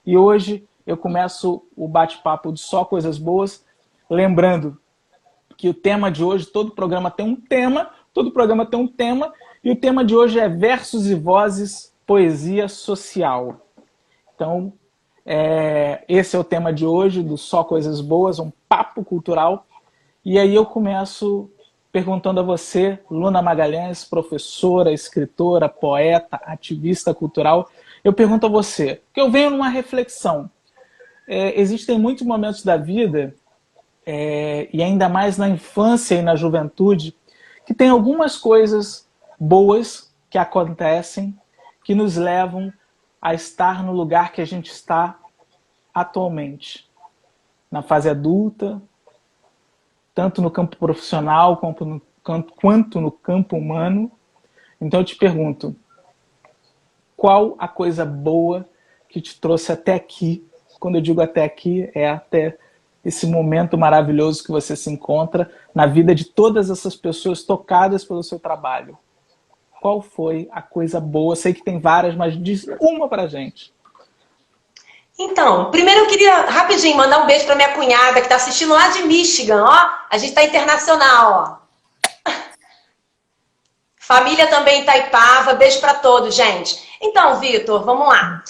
E hoje eu começo o bate-papo de Só Coisas Boas, lembrando que o tema de hoje, todo programa tem um tema, e o tema de hoje é Versos e Vozes, Poesia Social. Então, esse é o tema de hoje, do Só Coisas Boas, um papo cultural. E aí eu começo perguntando a você, Luna Magalhães, professora, escritora, poeta, ativista cultural. Eu pergunto a você, que eu venho numa reflexão. Existem muitos momentos da vida, e ainda mais na infância e na juventude, que tem algumas coisas boas que acontecem, que nos levam a estar no lugar que a gente está atualmente. Na fase adulta, tanto no campo profissional quanto no campo humano. Então eu te pergunto, qual a coisa boa que te trouxe até aqui? Quando eu digo até aqui, é até esse momento maravilhoso que você se encontra na vida de todas essas pessoas tocadas pelo seu trabalho. Qual foi a coisa boa? Sei que tem várias, mas diz uma pra gente. Então, primeiro eu queria rapidinho mandar um beijo pra minha cunhada que tá assistindo lá de Michigan, ó. A gente tá internacional, ó. Família também em Itaipava, beijo pra todos, gente. Então, Vitor, vamos lá.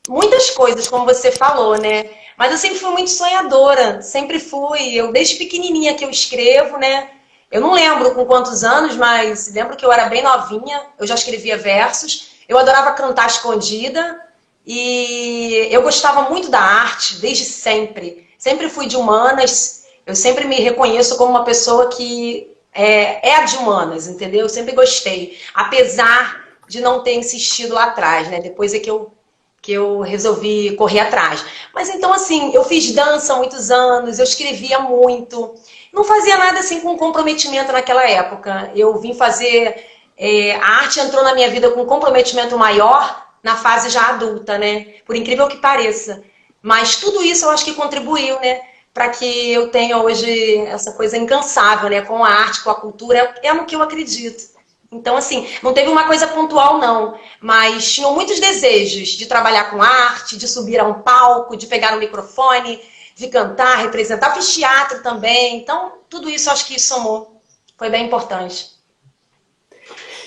Muitas coisas, como você falou, né? Mas eu sempre fui muito sonhadora, sempre fui. Eu desde pequenininha que eu escrevo, né? Eu não lembro com quantos anos, mas lembro que eu era bem novinha, eu já escrevia versos. Eu adorava cantar escondida e eu gostava muito da arte desde sempre. Sempre fui de humanas, eu sempre me reconheço como uma pessoa que é de humanas, entendeu? Eu sempre gostei, apesar de não ter insistido lá atrás, né? Depois é que eu resolvi correr atrás. Mas então, assim, eu fiz dança há muitos anos, eu escrevia muito. Não fazia nada assim com comprometimento naquela época. Eu vim fazer... a arte entrou na minha vida com um comprometimento maior na fase já adulta, né? Por incrível que pareça. Mas tudo isso eu acho que contribuiu, né? Para que eu tenha hoje essa coisa incansável, né? Com a arte, com a cultura. É no que eu acredito. Então, assim, não teve uma coisa pontual, não. Mas tinham muitos desejos de trabalhar com arte, de subir a um palco, de pegar um microfone, de cantar, representar. Fiz teatro também. Então, tudo isso acho que somou. Foi bem importante.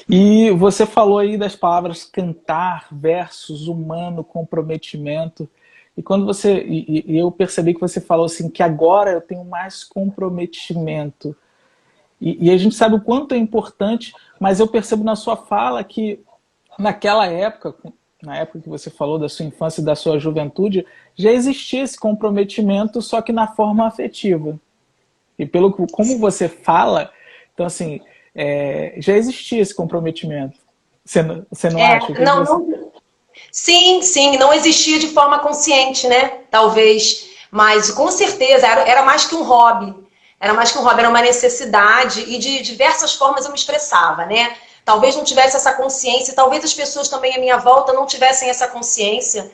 E você falou aí das palavras cantar, versos, humano, comprometimento. E quando você... E eu percebi que você falou assim, que agora eu tenho mais comprometimento. E a gente sabe o quanto é importante, mas eu percebo na sua fala que naquela época, na época que você falou da sua infância e da sua juventude, já existia esse comprometimento, só que na forma afetiva. E como você fala, então assim, já existia esse comprometimento. Você não acha? Não, sim, não existia de forma consciente, né? Talvez, mas com certeza era mais que um hobby. Era mais que um hobby, era uma necessidade e de diversas formas eu me expressava, né? Talvez não tivesse essa consciência, talvez as pessoas também à minha volta não tivessem essa consciência.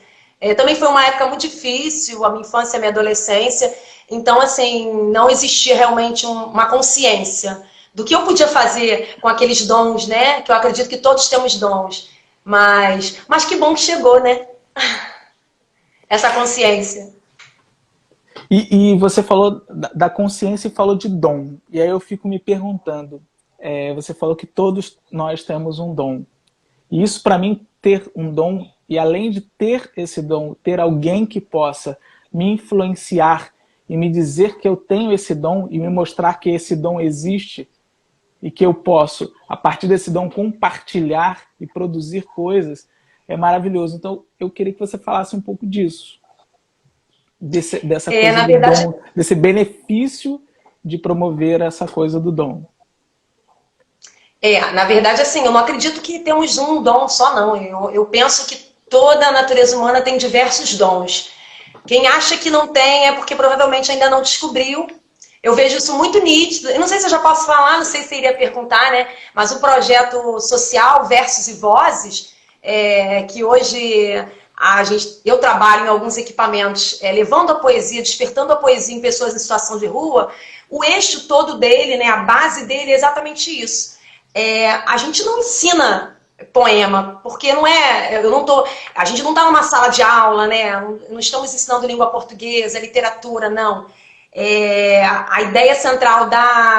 Também foi uma época muito difícil, a minha infância e a minha adolescência. Então, assim, não existia realmente uma consciência do que eu podia fazer com aqueles dons, né? Que eu acredito que todos temos dons. Mas que bom que chegou, né? Essa consciência. E você falou da consciência e falou de dom. E aí eu fico me perguntando, você falou que todos nós temos um dom. E isso para mim, ter um dom, e além de ter esse dom, ter alguém que possa me influenciar e me dizer que eu tenho esse dom e me mostrar que esse dom existe e que eu posso, a partir desse dom, compartilhar e produzir coisas, é maravilhoso. Então eu queria que você falasse um pouco disso. Dessa coisa na do verdade, dom, desse benefício de promover essa coisa do dom. na verdade, assim, eu não acredito que temos um dom só, não. Eu penso que toda a natureza humana tem diversos dons. Quem acha que não tem é porque provavelmente ainda não descobriu. Eu vejo isso muito nítido. Eu não sei se eu já posso falar, não sei se iria perguntar, né? Mas o projeto social Versos e Vozes, que hoje eu trabalho em alguns equipamentos levando a poesia, despertando a poesia em pessoas em situação de rua, o eixo todo dele, né, a base dele é exatamente isso. A gente não ensina poema, porque não é, a gente não está numa sala de aula, né? Não estamos ensinando língua portuguesa, literatura, não. A ideia central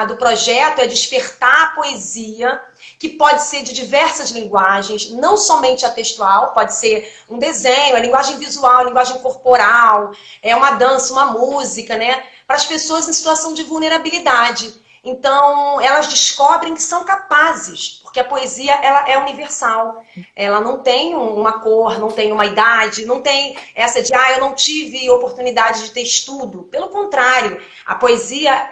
do projeto é despertar a poesia, que pode ser de diversas linguagens, não somente a textual, pode ser um desenho, a linguagem visual, a linguagem corporal, uma dança, uma música, né? Para as pessoas em situação de vulnerabilidade. Então, elas descobrem que são capazes, porque a poesia ela é universal. Ela não tem uma cor, não tem uma idade, não tem essa de, eu não tive oportunidade de ter estudo. Pelo contrário, a poesia,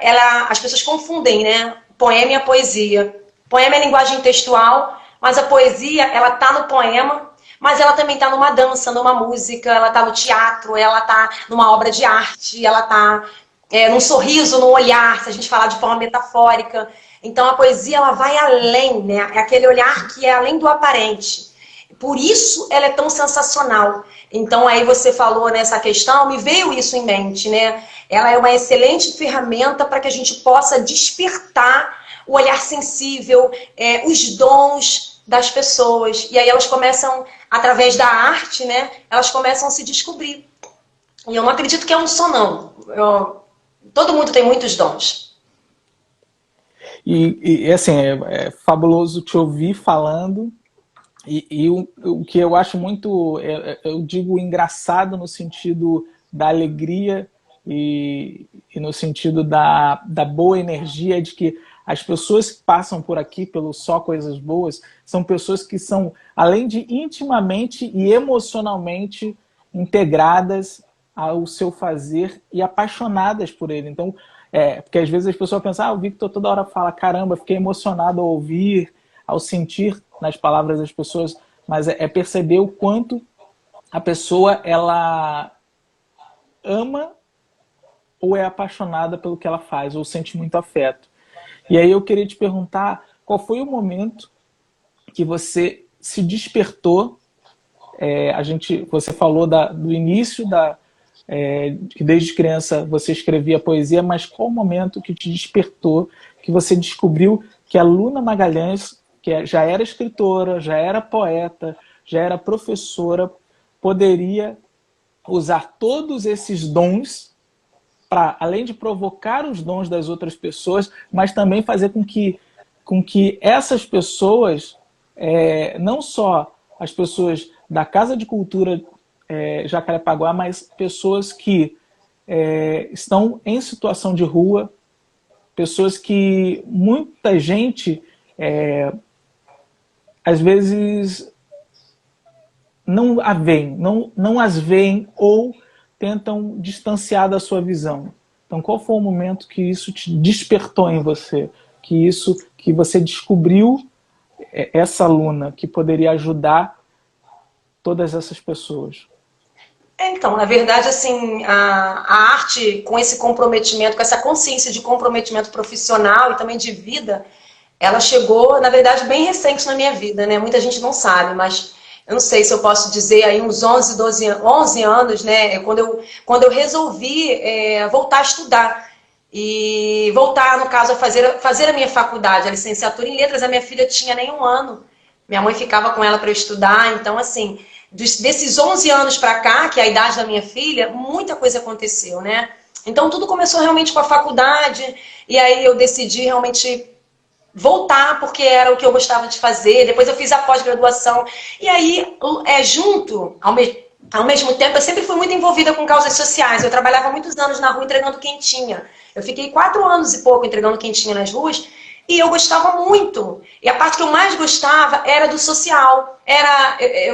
as pessoas confundem, né? O poema e a poesia. O poema é linguagem textual, mas a poesia, ela está no poema, mas ela também está numa dança, numa música, ela está no teatro, ela está numa obra de arte, ela está num sorriso, num olhar, se a gente falar de forma metafórica. Então a poesia ela vai além, né? É aquele olhar que é além do aparente. Por isso ela é tão sensacional. Então aí você falou nessa questão, me veio isso em mente, né? Ela é uma excelente ferramenta para que a gente possa despertar o olhar sensível, os dons das pessoas. E aí elas começam, através da arte, né? Elas começam a se descobrir. E eu não acredito que é um só, não. Todo mundo tem muitos dons. E assim, é fabuloso te ouvir falando. E o que eu acho muito, eu digo engraçado no sentido da alegria e no sentido da boa energia, de que as pessoas que passam por aqui pelo Só Coisas Boas são pessoas que são, além de intimamente e emocionalmente integradas ao seu fazer e apaixonadas por ele. Então, porque às vezes as pessoas pensam, o Victor toda hora fala, caramba, fiquei emocionado ao ouvir, ao sentir nas palavras das pessoas, mas é perceber o quanto a pessoa, ela ama ou é apaixonada pelo que ela faz, ou sente muito afeto. E aí eu queria te perguntar, qual foi o momento que você se despertou? Você falou do início que desde criança você escrevia poesia, mas qual o momento que te despertou, que você descobriu que a Luna Magalhães, que já era escritora, já era poeta, já era professora, poderia usar todos esses dons para, além de provocar os dons das outras pessoas, mas também fazer com que essas pessoas, não só as pessoas da Casa de Cultura Jacarepaguá, mas pessoas que estão em situação de rua, pessoas que muita gente às vezes não as veem ou tentam distanciar da sua visão. Então, qual foi o momento que isso te despertou em você? Que você descobriu essa Luna que poderia ajudar todas essas pessoas? Então, na verdade, assim, a arte, com esse comprometimento, com essa consciência de comprometimento profissional e também de vida, ela chegou, na verdade, bem recente na minha vida, né? Muita gente não sabe, mas eu não sei se eu posso dizer aí uns 11 anos, né? Quando eu resolvi voltar a estudar. E voltar, no caso, a fazer a minha faculdade, a licenciatura em letras. A minha filha tinha nem 1 ano. Minha mãe ficava com ela para estudar. Então, assim, desses 11 anos para cá, que é a idade da minha filha, muita coisa aconteceu, né? Então, tudo começou realmente com a faculdade. E aí eu decidi realmente voltar, porque era o que eu gostava de fazer. Depois eu fiz a pós-graduação. E aí, ao mesmo tempo, eu sempre fui muito envolvida com causas sociais. Eu trabalhava muitos anos na rua entregando quentinha. Eu fiquei 4 anos e pouco entregando quentinha nas ruas. E eu gostava muito. E a parte que eu mais gostava era do social.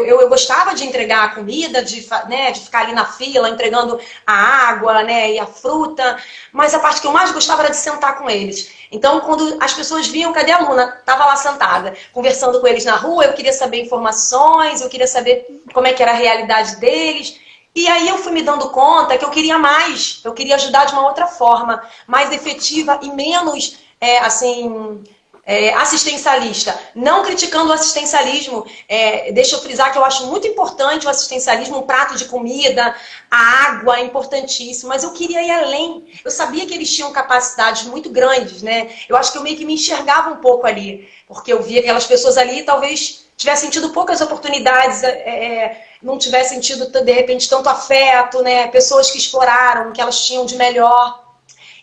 Eu gostava de entregar a comida, de ficar ali na fila, entregando a água, né, e a fruta. Mas a parte que eu mais gostava era de sentar com eles. Então, quando as pessoas viam, cadê a Luna? Estava lá sentada, conversando com eles na rua. Eu queria saber informações, eu queria saber como é que era a realidade deles. E aí eu fui me dando conta que eu queria mais. Eu queria ajudar de uma outra forma, mais efetiva e menos... assistencialista, não criticando o assistencialismo, deixa eu frisar que eu acho muito importante o assistencialismo, um prato de comida, a água é importantíssimo, mas eu queria ir além. Eu sabia que eles tinham capacidades muito grandes, né? Eu acho que eu meio que me enxergava um pouco ali, porque eu via aquelas pessoas ali talvez tivessem tido poucas oportunidades, não tivessem tido, de repente, tanto afeto, né? Pessoas que exploraram o que elas tinham de melhor.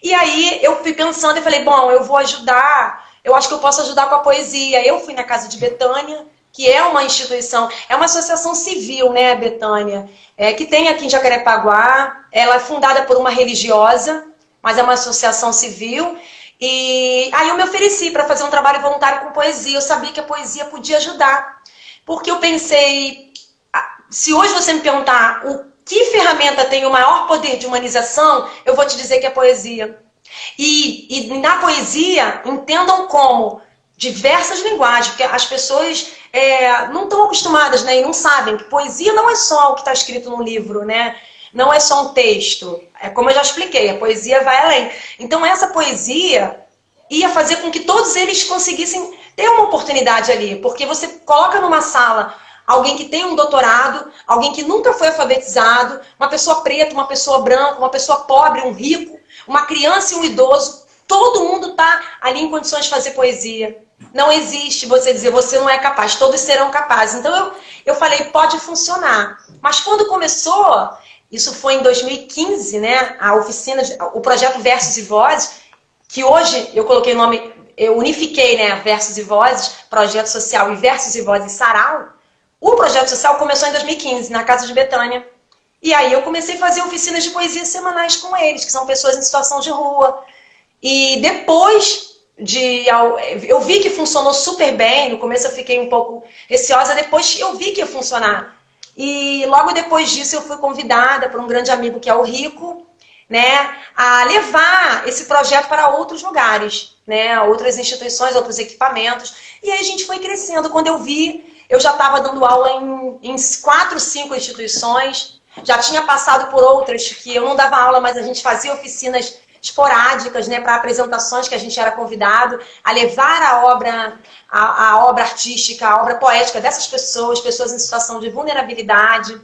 E aí eu fui pensando e falei, bom, eu vou ajudar, eu acho que eu posso ajudar com a poesia. Eu fui na Casa de Betânia, que é uma instituição, é uma associação civil, né, Betânia, que tem aqui em Jacarepaguá. Ela é fundada por uma religiosa, mas é uma associação civil. E aí eu me ofereci para fazer um trabalho voluntário com poesia. Eu sabia que a poesia podia ajudar. Porque eu pensei, se hoje você me perguntar que ferramenta tem o maior poder de humanização, eu vou te dizer que é a poesia. E na poesia, entendam como diversas linguagens, porque as pessoas não estão acostumadas, né, e não sabem que poesia não é só o que está escrito no livro, né? Não é só um texto. É como eu já expliquei, a poesia vai além. Então essa poesia ia fazer com que todos eles conseguissem ter uma oportunidade ali, porque você coloca numa sala alguém que tem um doutorado, alguém que nunca foi alfabetizado, uma pessoa preta, uma pessoa branca, uma pessoa pobre, um rico, uma criança e um idoso, todo mundo está ali em condições de fazer poesia. Não existe você dizer, você não é capaz, todos serão capazes. Então eu falei, pode funcionar. Mas quando começou, isso foi em 2015, né, a oficina, o projeto Versos e Vozes, que hoje eu coloquei o nome, eu unifiquei, né, Versos e Vozes, Projeto Social e Versos e Vozes Sarau. O projeto social começou em 2015, na Casa de Betânia. E aí eu comecei a fazer oficinas de poesia semanais com eles, que são pessoas em situação de rua. E depois eu vi que funcionou super bem, no começo eu fiquei um pouco receosa, depois eu vi que ia funcionar. E logo depois disso eu fui convidada por um grande amigo que é o Rico, né, a levar esse projeto para outros lugares, né, outras instituições, outros equipamentos. E aí a gente foi crescendo. Quando eu vi, eu já estava dando aula em 4, 5 instituições, já tinha passado por outras que eu não dava aula, mas a gente fazia oficinas esporádicas, né, para apresentações que a gente era convidado a levar a obra artística, a obra poética dessas pessoas em situação de vulnerabilidade.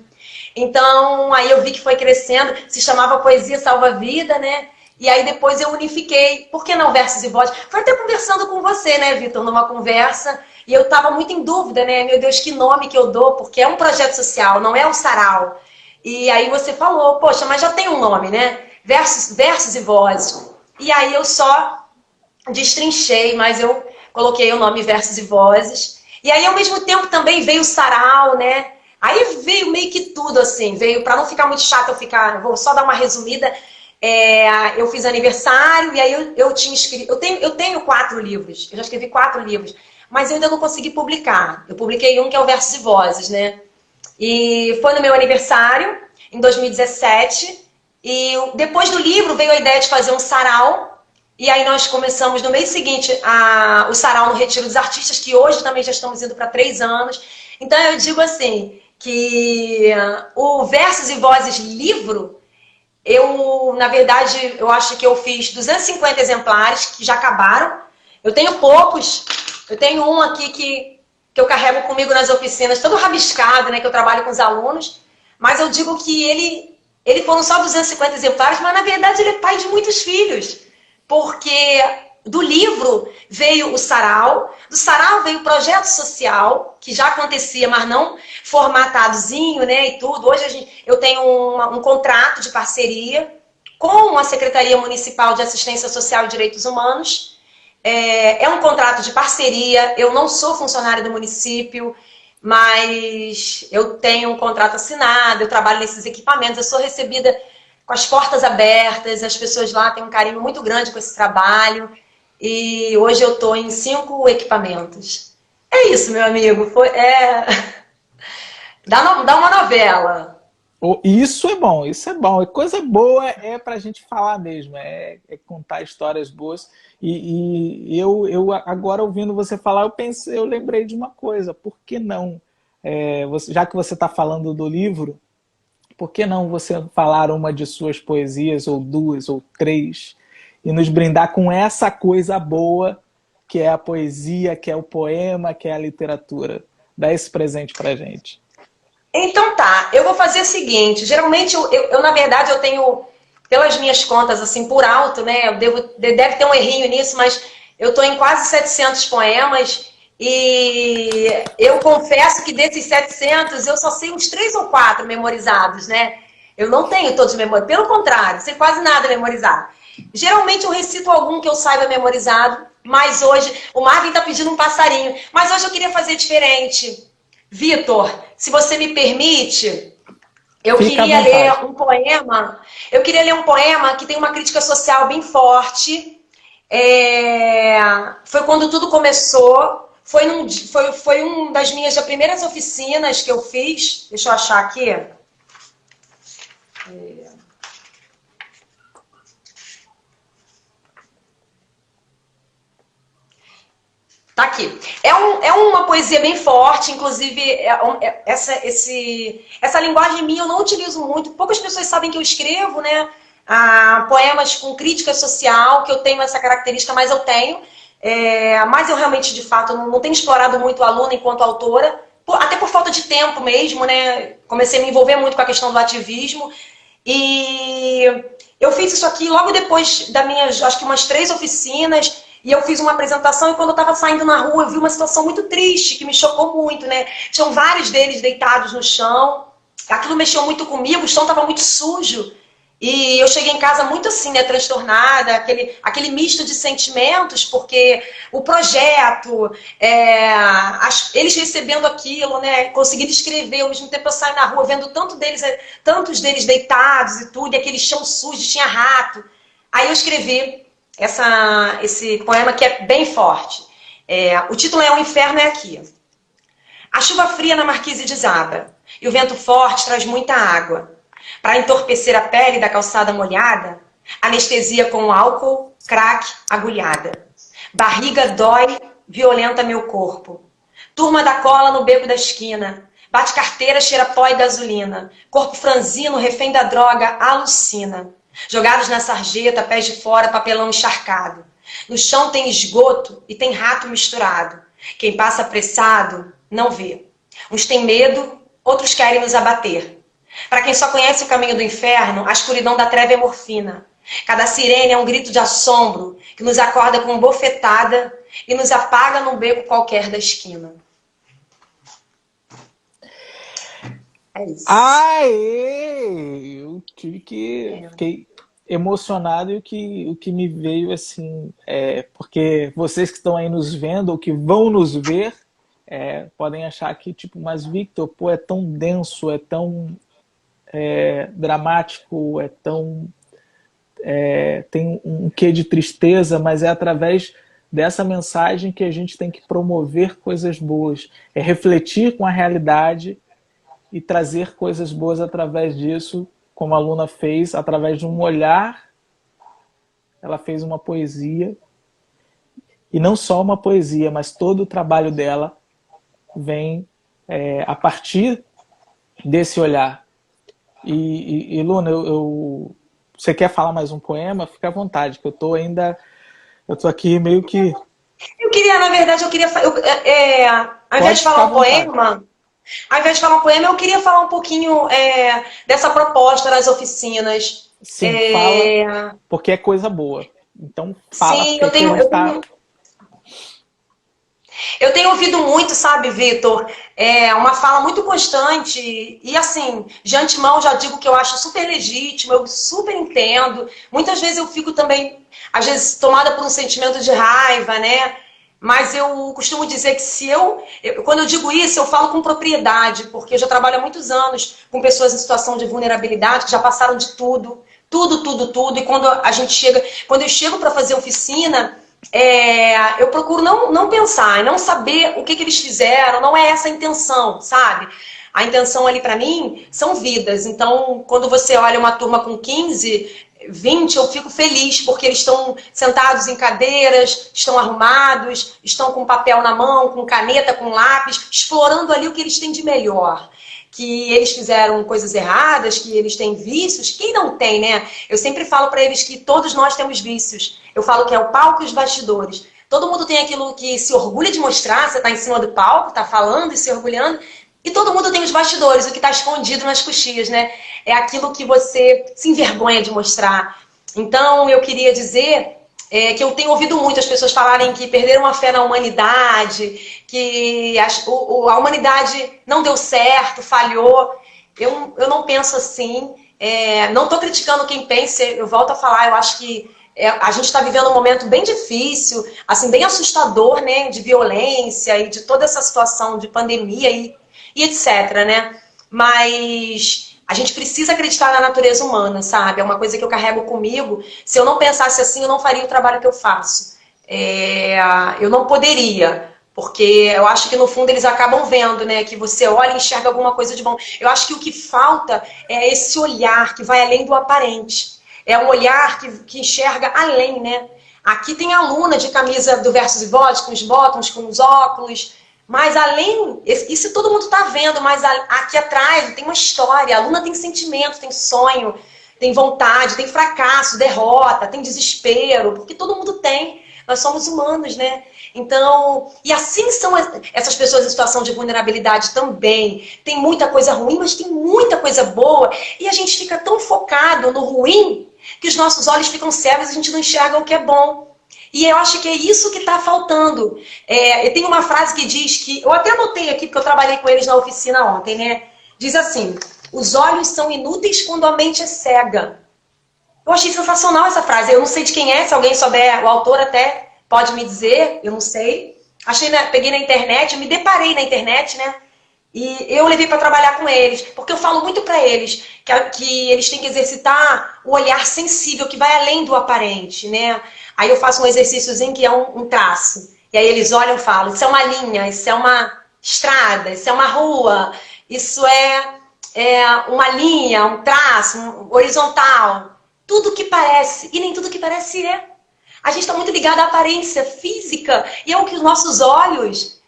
Então, aí eu vi que foi crescendo, se chamava Poesia Salva Vida, né? E aí depois eu unifiquei, por que não Versos e Vozes? Foi até conversando com você, né, Vitor, numa conversa, e eu estava muito em dúvida, né? Meu Deus, que nome que eu dou, porque é um projeto social, não é um sarau. E aí você falou, poxa, mas já tem um nome, né? Versos e Vozes. E aí eu só destrinchei, mas eu coloquei o nome Versos e Vozes. E aí ao mesmo tempo também veio o sarau, né? Aí veio meio que tudo assim, veio, para não ficar muito chato vou só dar uma resumida. Eu fiz aniversário e aí eu tinha escrito, eu tenho 4 livros, eu já escrevi 4 livros, mas eu ainda não consegui publicar. Eu publiquei um que é o Versos e Vozes, né? E foi no meu aniversário, em 2017, e depois do livro veio a ideia de fazer um sarau, e aí nós começamos no mês seguinte o sarau no Retiro dos Artistas, que hoje também já estamos indo para 3 anos. Então eu digo assim, que o Versos e Vozes livro, na verdade, eu acho que eu fiz 250 exemplares que já acabaram. Eu tenho poucos, eu tenho um aqui que eu carrego comigo nas oficinas, todo rabiscado, né, que eu trabalho com os alunos, mas eu digo que ele foram só 250 exemplares, mas na verdade ele é pai de muitos filhos, porque do livro veio o sarau, do sarau veio o projeto social, que já acontecia, mas não formatadozinho, né, e tudo. Hoje eu tenho um contrato de parceria com a Secretaria Municipal de Assistência Social e Direitos Humanos. É um contrato de parceria, eu não sou funcionária do município, mas eu tenho um contrato assinado, eu trabalho nesses equipamentos, eu sou recebida com as portas abertas, as pessoas lá têm um carinho muito grande com esse trabalho. E hoje eu estou em 5 equipamentos. É isso, meu amigo. Dá uma novela. Isso é bom, isso é bom. Coisa boa é pra gente falar mesmo, é contar histórias boas. E eu agora ouvindo você falar, eu lembrei de uma coisa. Por que não? Já que você está falando do livro, por que não você falar uma de suas poesias, ou 2, ou 3, e nos brindar com essa coisa boa que é a poesia, que é o poema, que é a literatura? Dá esse presente pra gente. Então tá, eu vou fazer o seguinte, geralmente na verdade eu tenho, pelas minhas contas, assim, por alto, né, deve ter um errinho nisso, mas eu tô em quase 700 poemas E eu confesso que desses 700, eu só sei uns 3 ou 4 memorizados, né? Eu não tenho todos memorizados. Pelo contrário, sei quase nada memorizado. Geralmente eu recito algum que eu saiba memorizado, mas hoje... O Marvin tá pedindo um passarinho. Mas hoje eu queria fazer diferente. Vitor, se você me permite, eu queria ler um poema. Eu queria ler um poema que tem uma crítica social bem forte. Foi quando tudo começou. Foi uma das minhas primeiras oficinas que eu fiz. Deixa eu achar aqui. Tá aqui. É uma poesia bem forte, inclusive essa linguagem minha eu não utilizo muito. Poucas pessoas sabem que eu escrevo, né? Poemas com crítica social, que eu tenho essa característica, mas eu tenho. Mas eu realmente, de fato, não tenho explorado muito a Luna enquanto autora, até por falta de tempo mesmo, né? Comecei a me envolver muito com a questão do ativismo. E eu fiz isso aqui logo depois das minhas, acho que umas 3 oficinas. E eu fiz uma apresentação e quando eu estava saindo na rua, eu vi uma situação muito triste, que me chocou muito, né? Tinham vários deles deitados no chão. Aquilo mexeu muito comigo, o chão estava muito sujo. E eu cheguei em casa muito assim, né, transtornada, aquele misto de sentimentos, porque o projeto, eles recebendo aquilo, né, conseguindo escrever, ao mesmo tempo eu saio na rua vendo tantos deles deitados e tudo, e aquele chão sujo, tinha rato. Aí eu escrevi esse poema que é bem forte. O título é O Inferno é Aqui. A chuva fria na marquise desaba, e o vento forte traz muita água. Para entorpecer a pele da calçada molhada, anestesia com álcool, crack, agulhada. Barriga dói, violenta meu corpo. Turma da cola no beco da esquina. Bate carteira, cheira pó e gasolina. Corpo franzino, refém da droga, alucina. Jogados na sarjeta, pés de fora, papelão encharcado. No chão tem esgoto e tem rato misturado. Quem passa apressado não vê. Uns têm medo, outros querem nos abater. Para quem só conhece o caminho do inferno, a escuridão da treva é morfina. Cada sirene é um grito de assombro que nos acorda com bofetada e nos apaga num beco qualquer da esquina. É isso. Aê! Eu fiquei emocionado e o que me veio assim, porque vocês que estão aí nos vendo ou que vão nos ver, podem achar que, tipo, mas Victor, pô, é tão denso, é tão dramático, tem um quê de tristeza, mas é através dessa mensagem que a gente tem que promover coisas boas, refletir com a realidade e trazer coisas boas através disso, como a Luna fez, através de um olhar. Ela fez uma poesia, e não só uma poesia, mas todo o trabalho dela vem a partir desse olhar. E Luna, você quer falar mais um poema? Fica à vontade, que eu tô aqui meio que... Na verdade, ao invés de falar um poema, eu queria falar um pouquinho dessa proposta nas oficinas. Sim, fala, porque é coisa boa. Então fala. Sim, eu tenho ouvido muito, sabe, Vitor? Uma fala muito constante. E assim, de antemão já digo que eu acho super legítimo, eu super entendo. Muitas vezes eu fico também, às vezes, tomada por um sentimento de raiva, né? Mas eu costumo dizer que quando eu digo isso, eu falo com propriedade, porque eu já trabalho há muitos anos com pessoas em situação de vulnerabilidade, que já passaram de tudo. E quando eu chego para fazer oficina, eu procuro não pensar, não saber o que eles fizeram, não é essa a intenção, sabe? A intenção ali para mim são vidas. Então, quando você olha uma turma com 15, 20, eu fico feliz, porque eles estão sentados em cadeiras, estão arrumados, estão com papel na mão, com caneta, com lápis, explorando ali o que eles têm de melhor. Que eles fizeram coisas erradas, que eles têm vícios. Quem não tem, né? Eu sempre falo para eles que todos nós temos vícios. Eu falo que é o palco e os bastidores. Todo mundo tem aquilo que se orgulha de mostrar, você está em cima do palco, está falando e se orgulhando. E todo mundo tem os bastidores, o que está escondido nas coxias, né? É aquilo que você se envergonha de mostrar. Então, eu queria dizer que eu tenho ouvido muito as pessoas falarem que perderam a fé na humanidade, que a humanidade não deu certo, falhou. Eu não penso assim. Não estou criticando quem pensa, eu volto a falar, eu acho que a gente está vivendo um momento bem difícil, assim, bem assustador, né, de violência e de toda essa situação de pandemia e etc, né? Mas a gente precisa acreditar na natureza humana, sabe? É uma coisa que eu carrego comigo. Se eu não pensasse assim, eu não faria o trabalho que eu faço. Eu não poderia. Porque eu acho que no fundo eles acabam vendo, né? Que você olha e enxerga alguma coisa de bom. Eu acho que o que falta é esse olhar que vai além do aparente. É um olhar que enxerga além, né? Aqui tem a aluna de camisa do Versos e Votos, com os bottoms, com os óculos. Mas além, isso todo mundo está vendo, mas aqui atrás tem uma história. A aluna tem sentimento, tem sonho, tem vontade, tem fracasso, derrota, tem desespero. Porque todo mundo tem. Nós somos humanos, né? Então, e assim são essas pessoas em situação de vulnerabilidade também. Tem muita coisa ruim, mas tem muita coisa boa. E a gente fica tão focado no ruim que os nossos olhos ficam cegos e a gente não enxerga o que é bom. E eu acho que é isso que está faltando. Eu tenho uma frase que diz que... Eu até anotei aqui, porque eu trabalhei com eles na oficina ontem, né? Diz assim: os olhos são inúteis quando a mente é cega. Eu achei sensacional essa frase. Eu não sei de quem é, se alguém souber, o autor até pode me dizer, eu não sei. Peguei na internet, eu me deparei na internet, né? E eu levei para trabalhar com eles, porque eu falo muito para eles que eles têm que exercitar o olhar sensível, que vai além do aparente, né? Aí eu faço um exercíciozinho que é um traço. E aí eles olham e falam: isso é uma linha, isso é uma estrada, isso é uma rua, isso é uma linha, um traço, horizontal. Tudo que parece, e nem tudo que parece é. A gente está muito ligado à aparência física, e é o que os nossos olhos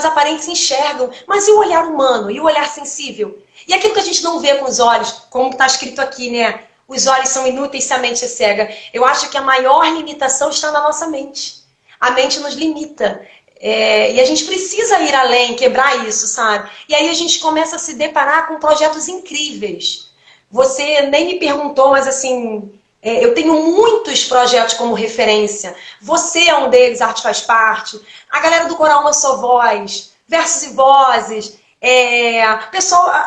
aparentes enxergam. Mas e o olhar humano? E o olhar sensível? E aquilo que a gente não vê com os olhos, como está escrito aqui, né? Os olhos são inúteis se a mente é cega. Eu acho que a maior limitação está na nossa mente. A mente nos limita. E a gente precisa ir além, quebrar isso, sabe? E aí a gente começa a se deparar com projetos incríveis. Você nem me perguntou, mas assim... eu tenho muitos projetos como referência. Você é um deles, a Arte Faz Parte. A galera do Coral Uma Só Voz, Versos e Vozes,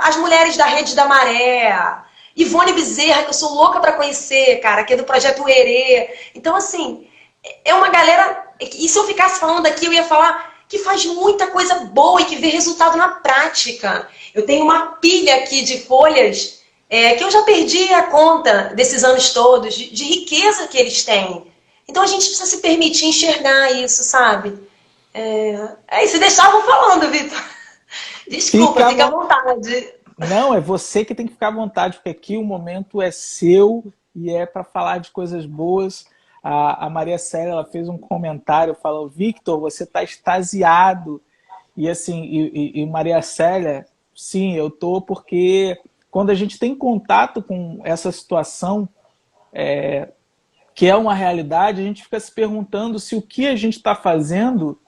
as mulheres da Rede da Maré, Ivone Bezerra, que eu sou louca para conhecer, cara, que é do Projeto Herê. Então, assim, é uma galera... E se eu ficasse falando aqui, eu ia falar que faz muita coisa boa e que vê resultado na prática. Eu tenho uma pilha aqui de folhas... que eu já perdi a conta desses anos todos, de riqueza que eles têm. Então a gente precisa se permitir enxergar isso, sabe? Se deixar, eu vou falando, Vitor. Desculpa, fica à vontade. Não, é você que tem que ficar à vontade, porque aqui o momento é seu e é para falar de coisas boas. A Maria Célia, ela fez um comentário, falou: Victor, você está extasiado. E assim, e Maria Célia, sim, eu tô, porque... Quando a gente tem contato com essa situação, que é uma realidade, a gente fica se perguntando se o que a gente está fazendo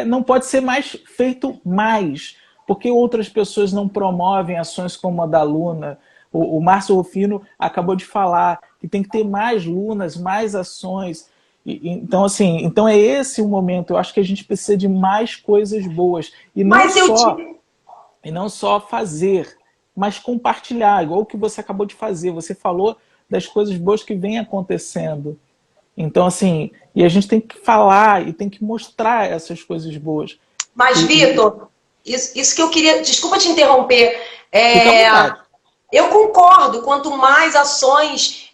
não pode ser feito mais, porque outras pessoas não promovem ações como a da Luna. O Márcio Rufino acabou de falar que tem que ter mais lunas, mais ações. Então, assim, então é esse o momento. Eu acho que a gente precisa de mais coisas boas. E não só fazer, mas compartilhar, igual o que você acabou de fazer. Você falou das coisas boas que vêm acontecendo. Então, assim, e a gente tem que falar e tem que mostrar essas coisas boas. Mas, Vitor, isso que eu queria... Desculpa te interromper. Fica à vontade. Eu concordo, quanto mais ações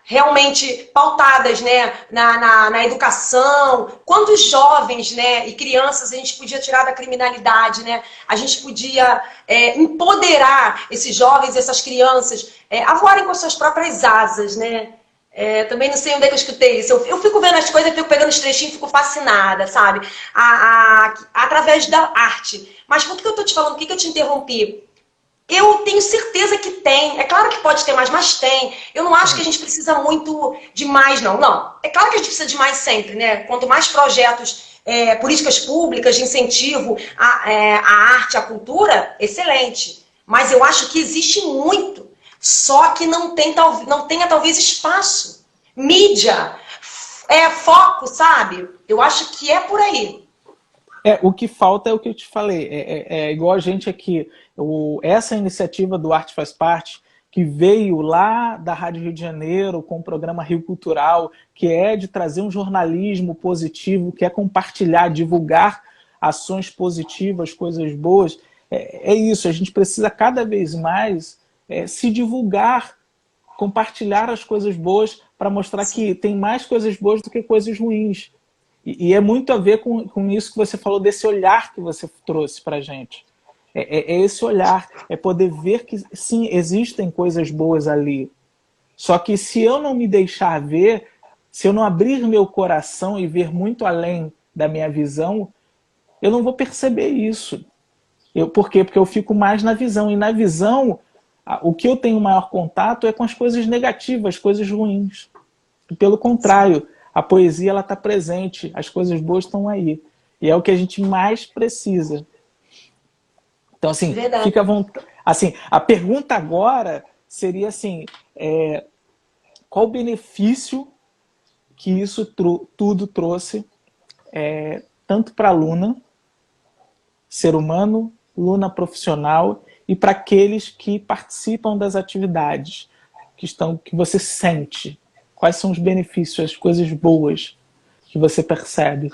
realmente pautadas, né, na educação, quantos jovens, né, e crianças a gente podia tirar da criminalidade, né? A gente podia empoderar esses jovens, essas crianças, a voarem com as suas próprias asas, né? Também não sei onde é que eu escutei isso. Eu fico vendo as coisas, fico pegando os trechinhos, fico fascinada, sabe? Através da arte. Mas por que eu estou te falando? Por que eu te interrompi? Eu tenho certeza que tem. É claro que pode ter mais, mas tem. Eu não acho que a gente precisa muito de mais, não. Não. É claro que a gente precisa de mais sempre, né? Quanto mais projetos, políticas públicas de incentivo à arte, à cultura, excelente. Mas eu acho que existe muito. Só que não tenha talvez espaço. mídia, foco, sabe? Eu acho que é por aí. O que falta é o que eu te falei. É igual a gente aqui. Essa iniciativa do Arte Faz Parte, que veio lá da Rádio Rio de Janeiro com o programa Rio Cultural, que é de trazer um jornalismo positivo, que é compartilhar, divulgar ações positivas, coisas boas. É isso, a gente precisa cada vez mais se divulgar, compartilhar as coisas boas para mostrar que tem mais coisas boas do que coisas ruins. E é muito a ver com isso que você falou, desse olhar que você trouxe para a gente. É esse olhar, é poder ver que, sim, existem coisas boas ali. Só que se eu não me deixar ver, se eu não abrir meu coração e ver muito além da minha visão, eu não vou perceber isso. Por quê? Porque eu fico mais na visão. E na visão, o que eu tenho maior contato é com as coisas negativas, as coisas ruins. E pelo contrário, a poesia ela está presente, as coisas boas estão aí. E é o que a gente mais precisa. Então, assim, Verdade. fica à vontade. Assim, a pergunta agora seria assim, qual o benefício que isso tudo trouxe, tanto para a Luna, ser humano, Luna profissional, e para aqueles que participam das atividades, que você sente? Quais são os benefícios, as coisas boas que você percebe?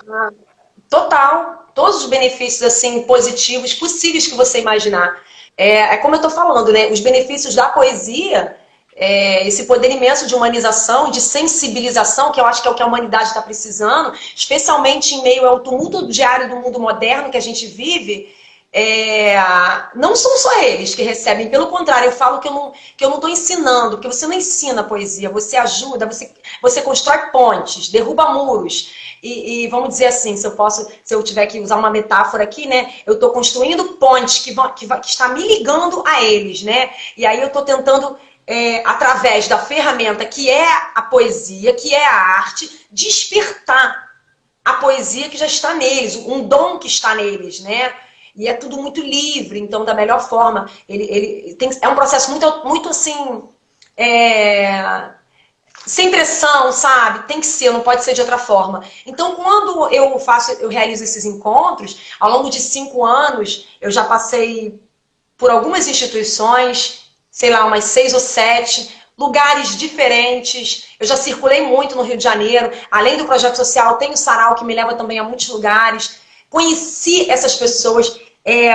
Total. Todos os benefícios assim positivos possíveis que você imaginar. Como eu estou falando, né? Os benefícios da poesia, esse poder imenso de humanização, de sensibilização, que eu acho que é o que a humanidade está precisando, especialmente em meio ao tumulto diário do mundo moderno que a gente vive. Não são só eles que recebem, pelo contrário, eu falo que eu não estou ensinando, porque você não ensina poesia, você ajuda, você constrói pontes, derruba muros. E vamos dizer assim, se eu tiver que usar uma metáfora aqui, né? Eu estou construindo pontes que está me ligando a eles, né? E aí eu estou tentando, através da ferramenta que é a poesia, que é a arte, despertar a poesia que já está neles, um dom que está neles, né? E é tudo muito livre, então da melhor forma. É um processo muito assim, sem pressão, sabe? Tem que ser, não pode ser de outra forma. Então, quando eu realizo esses encontros, ao longo de 5 anos, eu já passei por algumas instituições, sei lá, umas 6 ou 7, lugares diferentes. Eu já circulei muito no Rio de Janeiro. Além do projeto social, tem o Sarau, que me leva também a muitos lugares. Conheci essas pessoas.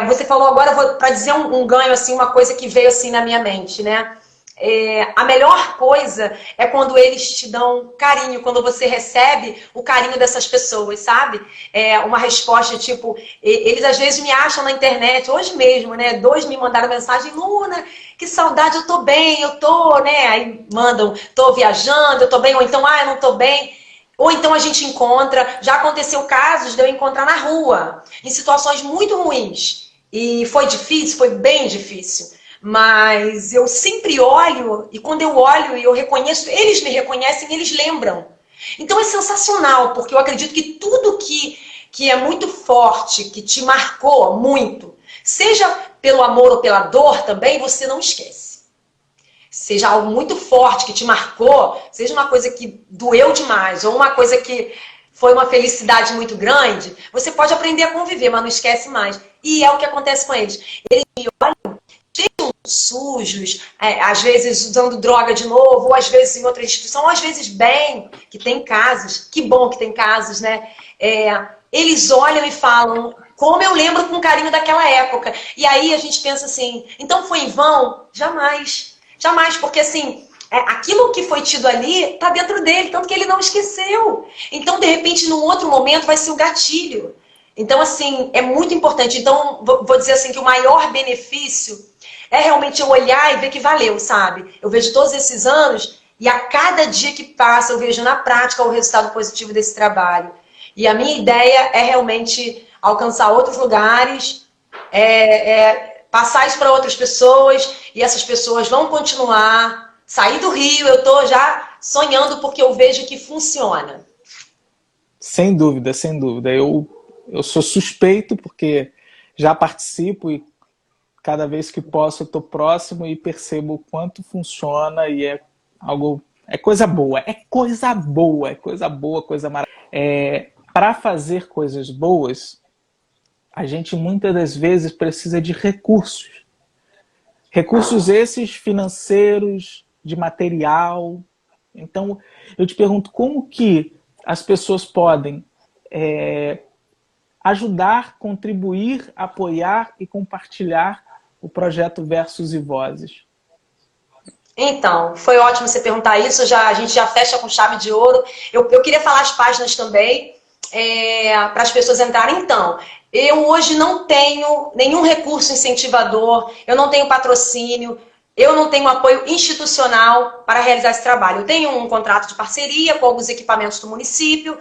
Você falou agora, para dizer um ganho, assim, uma coisa que veio assim na minha mente, né? A melhor coisa é quando eles te dão carinho, quando você recebe o carinho dessas pessoas, sabe? Uma resposta tipo, eles às vezes me acham na internet, hoje mesmo, né? 2 me mandaram mensagem: Luna, que saudade, eu tô bem, eu tô, né? Aí mandam, tô viajando, eu tô bem, ou então, eu não tô bem. Ou então a gente encontra, já aconteceu casos de eu encontrar na rua, em situações muito ruins. E foi difícil, foi bem difícil. Mas eu sempre olho, e quando eu olho e eu reconheço, eles me reconhecem, eles lembram. Então é sensacional, porque eu acredito que tudo que é muito forte, que te marcou muito, seja pelo amor ou pela dor também, você não esquece. Seja algo muito forte que te marcou, seja uma coisa que doeu demais, ou uma coisa que foi uma felicidade muito grande, você pode aprender a conviver, mas não esquece mais. E é o que acontece com eles. Eles me olham cheios, sujos, às vezes usando droga de novo, ou às vezes em outra instituição, ou às vezes bem, que tem casos, que bom que tem casos, né? Eles olham e falam, como eu lembro com carinho daquela época. E aí a gente pensa assim, então foi em vão? Jamais. Jamais, porque assim, aquilo que foi tido ali está dentro dele, tanto que ele não esqueceu. Então, de repente, num outro momento vai ser o gatilho. Então, assim, é muito importante. Então, vou dizer assim que o maior benefício é realmente eu olhar e ver que valeu, sabe? Eu vejo todos esses anos e a cada dia que passa eu vejo na prática o resultado positivo desse trabalho. E a minha ideia é realmente alcançar outros lugares, passar isso para outras pessoas, e essas pessoas vão continuar. Sair do Rio, eu estou já sonhando porque eu vejo que funciona. Sem dúvida, sem dúvida. Eu sou suspeito porque já participo e cada vez que posso eu estou próximo e percebo o quanto funciona, e é algo É coisa boa, é coisa boa, é coisa boa, coisa maravilhosa. Para fazer coisas boas, a gente muitas das vezes precisa de recursos. Recursos esses financeiros, de material. Então, eu te pergunto, como que as pessoas podem ajudar, contribuir, apoiar e compartilhar o projeto Versos e Vozes? Então, foi ótimo você perguntar isso, a gente já fecha com chave de ouro. Eu queria falar as páginas também, para as pessoas entrarem. Então, eu hoje não tenho nenhum recurso incentivador, eu não tenho patrocínio, eu não tenho apoio institucional para realizar esse trabalho. Eu tenho um contrato de parceria com alguns equipamentos do município,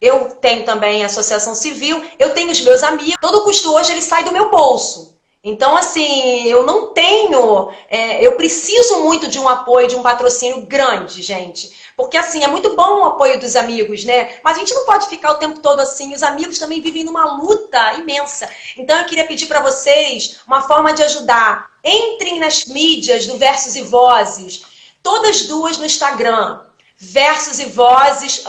eu tenho também a associação civil, eu tenho os meus amigos, todo o custo hoje ele sai do meu bolso. Então, assim, eu não tenho... eu preciso muito de um apoio, de um patrocínio grande, gente. Porque, assim, é muito bom o apoio dos amigos, né? Mas a gente não pode ficar o tempo todo assim. Os amigos também vivem numa luta imensa. Então, eu queria pedir para vocês uma forma de ajudar. Entrem nas mídias do Versos e Vozes. Todas duas no Instagram. Versos e Vozes,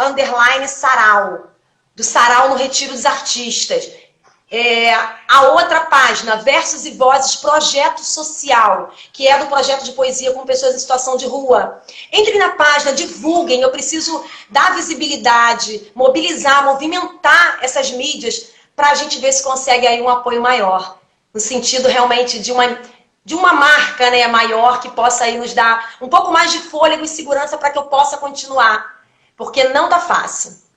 _Sarau. Do Sarau no Retiro dos Artistas. A outra página, Versos e Vozes Projeto Social, que é do projeto de poesia com pessoas em situação de rua. Entrem na página, divulguem, eu preciso dar visibilidade, mobilizar, movimentar essas mídias para a gente ver se consegue aí um apoio maior, no sentido realmente de uma marca, né, maior que possa aí nos dar um pouco mais de fôlego e segurança para que eu possa continuar, porque não tá fácil.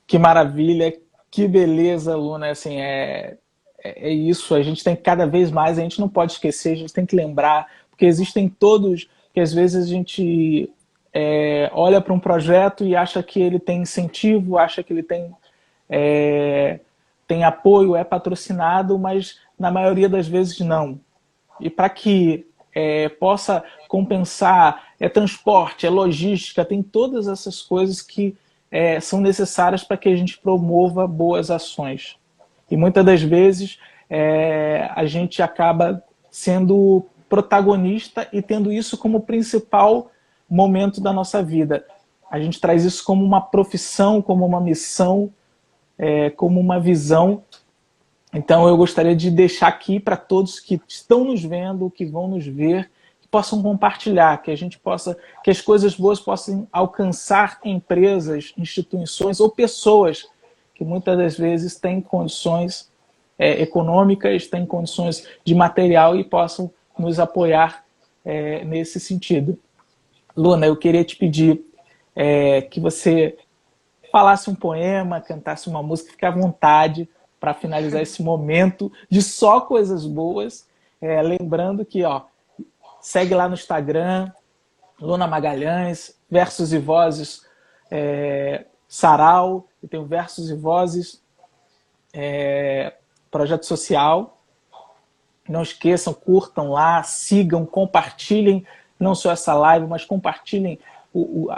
Que maravilha, que beleza, Luna. Assim, é isso, a gente tem que cada vez mais, a gente não pode esquecer, a gente tem que lembrar, porque existem todos, que às vezes a gente olha para um projeto e acha que ele tem incentivo, acha que ele tem apoio, é patrocinado, mas na maioria das vezes não. E para que possa compensar, transporte, logística, tem todas essas coisas que são necessárias para que a gente promova boas ações. E muitas das vezes a gente acaba sendo protagonista e tendo isso como principal momento da nossa vida. A gente traz isso como uma profissão, como uma missão, como uma visão. Então eu gostaria de deixar aqui para todos que estão nos vendo, que vão nos ver, possam compartilhar, que a gente possa, que as coisas boas possam alcançar empresas, instituições ou pessoas que muitas das vezes têm condições econômicas, têm condições de material e possam nos apoiar nesse sentido. Luna, eu queria te pedir que você falasse um poema, cantasse uma música, fique à vontade para finalizar esse momento de só coisas boas, lembrando que, segue lá no Instagram, Luna Magalhães, Versos e Vozes Sarau, e tem o Versos e Vozes Projeto Social. Não esqueçam, curtam lá, sigam, compartilhem, não só essa live, mas compartilhem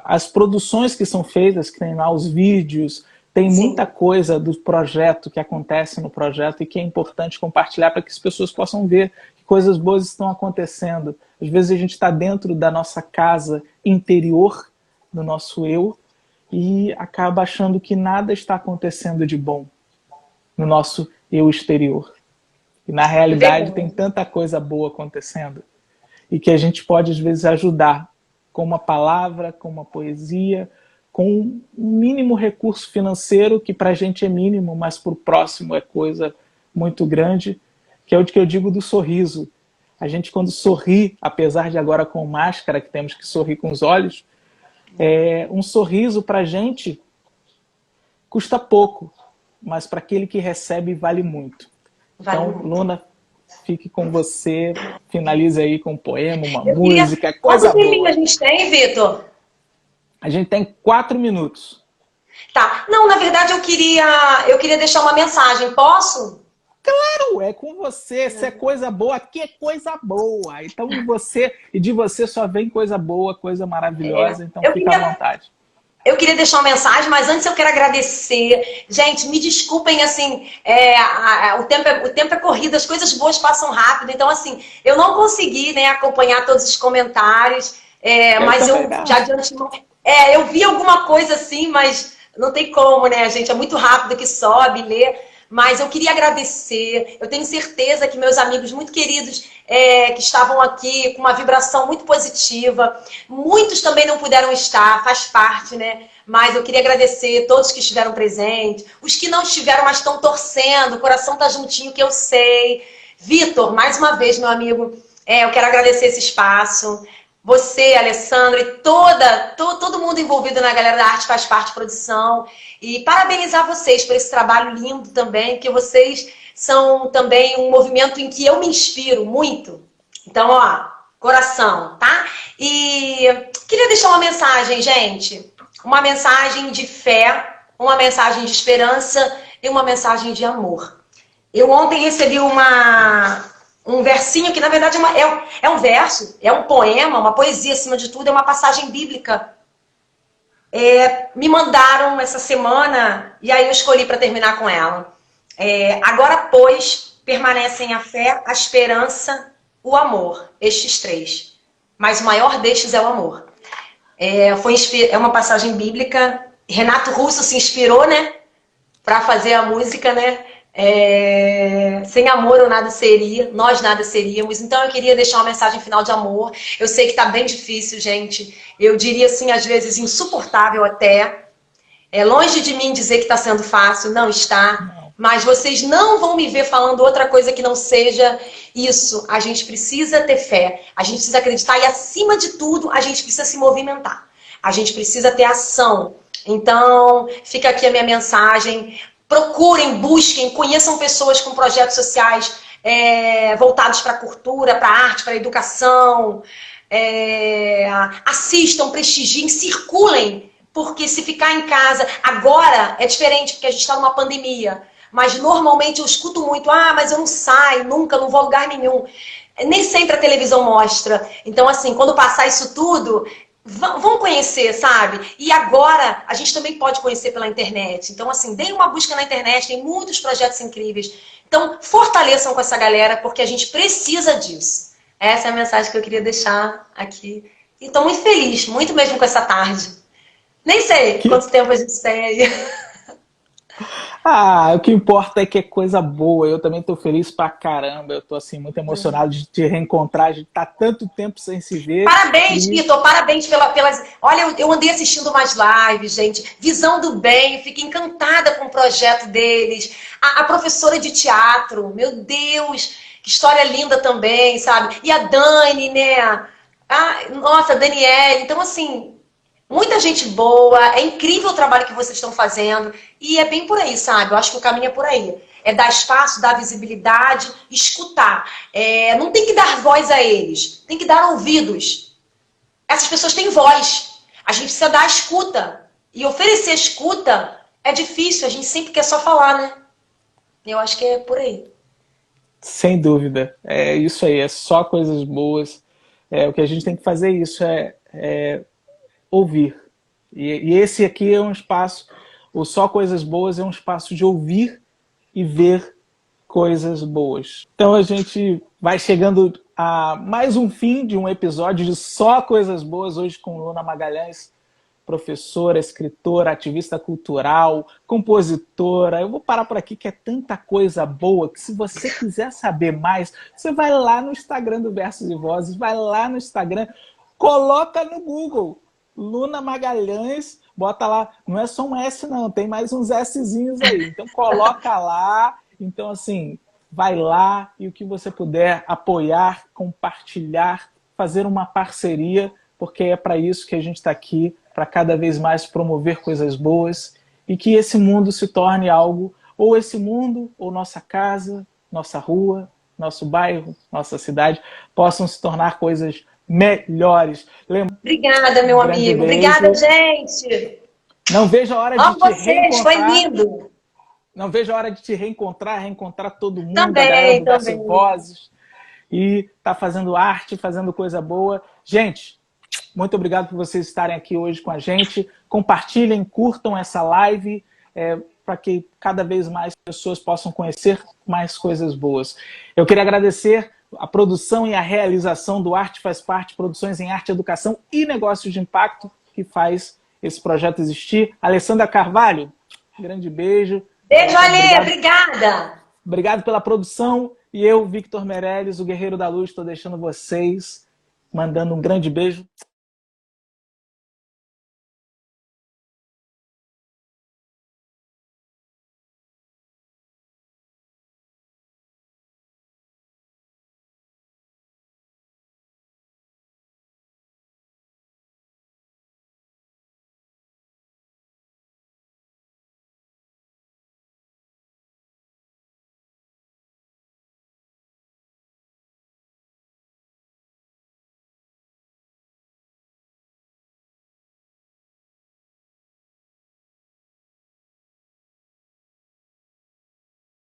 as produções que são feitas, que tem lá os vídeos, tem muita coisa do projeto que acontece no projeto e que é importante compartilhar para que as pessoas possam ver que coisas boas estão acontecendo. Às vezes a gente está dentro da nossa casa interior, do nosso eu, e acaba achando que nada está acontecendo de bom no nosso eu exterior. E na realidade tem tanta coisa boa acontecendo e que a gente pode às vezes ajudar com uma palavra, com uma poesia, com um mínimo recurso financeiro, que para a gente é mínimo, mas para o próximo é coisa muito grande, que é o que eu digo do sorriso. A gente, quando sorri, apesar de agora com máscara, que temos que sorrir com os olhos, um sorriso para a gente custa pouco, mas para aquele que recebe vale muito. Então, Luna, fique com você, finalize aí com um poema, uma música, coisa boa. Quanto tempo a gente tem, Vitor? A gente tem 4 minutos. Tá. Não, na verdade eu queria deixar uma mensagem. Posso? Claro, é com você. Se é coisa boa, aqui é coisa boa. Então de você só vem coisa boa, coisa maravilhosa. Então fica à vontade. eu queria deixar uma mensagem, mas antes eu quero agradecer. Gente, me desculpem, assim, o tempo é corrido, as coisas boas passam rápido. Então, assim, eu não consegui, né, acompanhar todos os comentários, mas eu já de antemão... eu vi alguma coisa assim, mas não tem como, né, gente? É muito rápido que sobe, lê. Mas eu queria agradecer. Eu tenho certeza que meus amigos muito queridos que estavam aqui com uma vibração muito positiva. Muitos também não puderam estar, faz parte, né? Mas eu queria agradecer todos que estiveram presentes. Os que não estiveram, mas estão torcendo. O coração tá juntinho, que eu sei. Vitor, mais uma vez, meu amigo, eu quero agradecer esse espaço. Você, Alessandro, e todo mundo envolvido na Galera da Arte Faz Parte Produção. E parabenizar vocês por esse trabalho lindo também, porque vocês são também um movimento em que eu me inspiro muito. Então, ó, coração, tá? E queria deixar uma mensagem, gente. Uma mensagem de fé, uma mensagem de esperança e uma mensagem de amor. Eu ontem recebi um versinho que, na verdade, é um verso, é um poema, uma poesia, acima de tudo, é uma passagem bíblica. Me mandaram essa semana, e aí eu escolhi para terminar com ela. Agora, pois, permanecem a fé, a esperança, o amor, estes três. Mas o maior destes é o amor. É uma passagem bíblica. Renato Russo se inspirou, né, para fazer a música, né? Sem amor eu nada seria, nós nada seríamos. Então eu queria deixar uma mensagem final de amor. Eu sei que tá bem difícil, gente. Eu diria assim, às vezes insuportável até. Longe de mim dizer que está sendo fácil, não está. Mas vocês não vão me ver falando outra coisa que não seja isso. A gente precisa ter fé, a gente precisa acreditar e, acima de tudo, a gente precisa se movimentar. A gente precisa ter ação. Então, fica aqui a minha mensagem. Procurem, busquem, conheçam pessoas com projetos sociais voltados para a cultura, para a arte, para a educação. Assistam, prestigiem, circulem. Porque se ficar em casa... Agora é diferente, porque a gente está numa pandemia. Mas normalmente eu escuto muito, mas eu não saio nunca, não vou a lugar nenhum. Nem sempre a televisão mostra. Então, assim, quando passar isso tudo... Vão conhecer, sabe? E agora a gente também pode conhecer pela internet. Então, assim, deem uma busca na internet, tem muitos projetos incríveis. Então, fortaleçam com essa galera, porque a gente precisa disso. Essa é a mensagem que eu queria deixar aqui. E estou muito feliz, muito mesmo com essa tarde. Nem sei quanto tempo a gente tem aí. O que importa é que é coisa boa. Eu também tô feliz pra caramba. Eu tô assim, muito emocionado de te reencontrar. A gente tá tanto tempo sem se ver. Parabéns, Vitor. Parabéns pelas... Olha, eu andei assistindo umas lives, gente. Visão do Bem. Fiquei encantada com o projeto deles. A professora de teatro. Meu Deus. Que história linda também, sabe? E a Dani, né? Nossa, a Daniele. Então, assim... Muita gente boa, é incrível o trabalho que vocês estão fazendo e é bem por aí, sabe? Eu acho que o caminho é por aí. É dar espaço, dar visibilidade, escutar. Não tem que dar voz a eles, tem que dar ouvidos. Essas pessoas têm voz. A gente precisa dar a escuta. E oferecer escuta é difícil, a gente sempre quer só falar, né? Eu acho que é por aí. Sem dúvida. É isso aí, é só coisas boas. O que a gente tem que fazer isso é ouvir. E esse aqui é um espaço, o Só Coisas Boas é um espaço de ouvir e ver coisas boas. Então a gente vai chegando a mais um fim de um episódio de Só Coisas Boas, hoje com Luna Magalhães, professora, escritora, ativista cultural, compositora. Eu vou parar por aqui, que é tanta coisa boa, que se você quiser saber mais, você vai lá no Instagram do Versos e Vozes, vai lá no Instagram, coloca no Google Luna Magalhães, bota lá, não é só um S não, tem mais uns Szinhos aí, então coloca lá. Então assim, vai lá e o que você puder apoiar, compartilhar, fazer uma parceria, porque é para isso que a gente está aqui, para cada vez mais promover coisas boas e que esse mundo se torne algo, ou esse mundo, ou nossa casa, nossa rua, nosso bairro, nossa cidade, possam se tornar coisas melhores. Obrigada, meu amigo. Obrigada, gente. Não vejo a hora de te reencontrar. Foi lindo. Não vejo a hora de te reencontrar todo mundo, também, a galera do Versos e Vozes. E tá fazendo arte, fazendo coisa boa. Gente, Muito obrigado por vocês estarem aqui hoje com a gente. Compartilhem, curtam essa live, para que cada vez mais pessoas possam conhecer mais coisas boas. Eu queria agradecer a produção e a realização do Arte Faz Parte, Produções em Arte, Educação e Negócios de Impacto, que faz esse projeto existir. Alessandra Carvalho, grande beijo. Beijo, Alê, obrigada. Obrigado pela produção. E eu, Victor Meirelles, o Guerreiro da Luz, estou deixando vocês, mandando um grande beijo